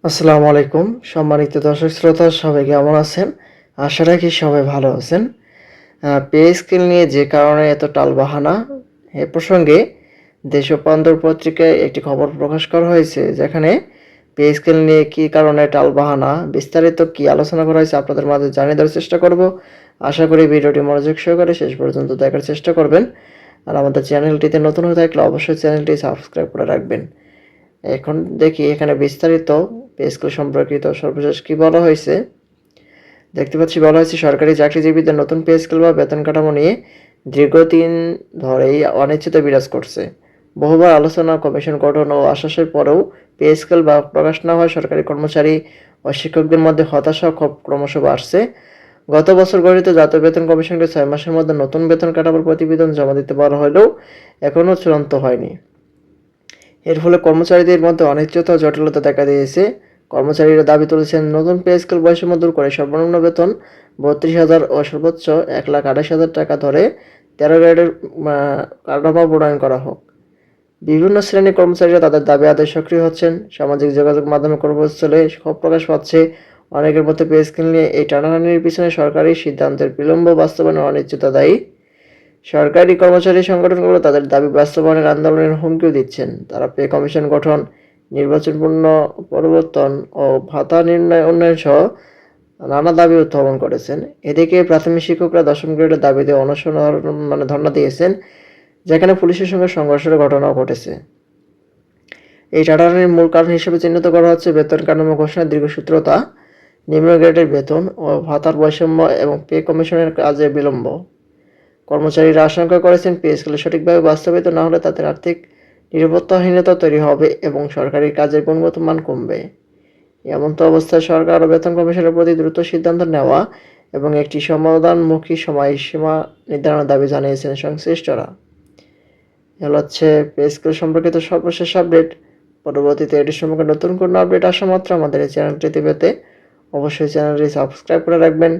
আসসালামু আলাইকুম সম্মানিত দর্শক শ্রোতা সবাই কেমন আছেন? আশা রাখি সবাই ভালো আছেন। পে স্কেল নিয়ে যে কারণে এত টালবাহানা এ প্রসঙ্গে দেশবন্ধু পত্রিকায় একটি খবর প্রকাশ করা হয়েছে যেখানে পে স্কেল নিয়ে কী কারণে টালবাহানা বিস্তারিত কী আলোচনা করা হয়েছে আপনাদের মাঝে জানিয়ে দেওয়ার চেষ্টা করব। আশা করি ভিডিওটি মনোযোগ সহকারে শেষ পর্যন্ত দেখার চেষ্টা করবেন। আর আমাদের চ্যানেলটিতে নতুন হয়ে থাকলে অবশ্যই চ্যানেলটি সাবস্ক্রাইব করে রাখবেন। এখন দেখি এখানে বিস্তারিত পে স্কেল সম্পর্কিত সর্বশেষ কি বলা হয়েছে। দেখতে পাচ্ছি বলা হয়েছে সরকারি চাকরিজীবীদের নতুন পে স্কেল বা বেতন কাঠামো নিয়ে দীর্ঘদিন ধরেই অনিশ্চয়তা বিরাজ করছে। বহুবার আলোচনা, কমিশন গঠন ও আশ্বাসের পরেও পে স্কেল বা প্রকাশ না হয় সরকারি কর্মচারী ও শিক্ষকদের মধ্যে হতাশা ক্ষোভ ক্রমশ বাড়ছে। গত বছর গঠিত জাতীয় বেতন কমিশনকে 6 মাসের মধ্যে নতুন বেতন কাঠামোর প্রতিবেদন জমা দিতে বলা হলেও এখনও চূড়ান্ত হয়নি। এর ফলে কর্মচারীদের মধ্যে অনিশ্চয়তা ও জটিলতা দেখা দিয়েছে। কর্মচারীরা দাবি তুলেছেন নতুন পে স্কেল বৈষম্য দূর করে সর্বনিম্ন বেতন 32,000 ও সর্বোচ্চ 1,28,000 টাকা ধরে 13 গ্রেডের কাঠামো প্রণয়ন করা হোক। বিভিন্ন শ্রেণীর কর্মচারীরা তাদের দাবি আদায়ে সক্রিয় হচ্ছেন। সামাজিক যোগাযোগ মাধ্যমে কর্মস্থলে ক্ষোভ প্রকাশ পাচ্ছে। অনেকের মধ্যে পে স্কেল নিয়ে এই টানাটানির পিছনে সরকারি সিদ্ধান্তের বিলম্ব বাস্তবায়নের অনিশ্চয়তা দায়ী। সরকারি কর্মচারী সংগঠনগুলো তাদের দাবি বাস্তবায়নের আন্দোলনের হুমকিও দিচ্ছেন। তারা পে কমিশন গঠন, নির্বাচন পরিবর্তন ও ভাতা নির্ণয় উন্নয়ন সহ নানা দাবি উত্থাপন করেছেন। এদিকে প্রাথমিক শিক্ষকরা 10ম গ্রেডের দাবিতে অনশন ধর্ণা দিয়েছেন, যেখানে পুলিশের সঙ্গে সংঘর্ষের ঘটনাও ঘটেছে। এই টানাটানির মূল কারণ হিসেবে চিহ্নিত করা হচ্ছে বেতন কাঠামো ঘোষণার দীর্ঘসূত্রতা, নিম্ন গ্রেডের বেতন ও ভাতার বৈষম্য এবং পে কমিশনের কাজে বিলম্ব। কর্মচারীরা আশঙ্কা করেছেন পে স্কেল সঠিকভাবে বাস্তবায়িত না হলে তাদের আর্থিক নিরাপত্তাহীনতা তৈরি হবে এবং সরকারি কাজের গুণগত মান কমবে। এমতো অবস্থায় সরকার ও বেতন কমিশনের প্রতি দ্রুত সিদ্ধান্ত নেওয়া এবং একটি সমাধানমুখী সময়সীমা নির্ধারণের দাবি জানিয়েছেন সংশ্লিষ্টরা। এগুলো হচ্ছে পে স্কেল সম্পর্কিত সর্বশেষ আপডেট। পরবর্তীতে এটি সম্পর্কে নতুন কোনো আপডেট আসা মাত্র আমাদের এই চ্যানেলটিতে পেতে অবশ্যই চ্যানেলটি সাবস্ক্রাইব করে রাখবেন।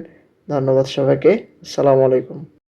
ধন্যবাদ সবাইকে। আসসালামু আলাইকুম।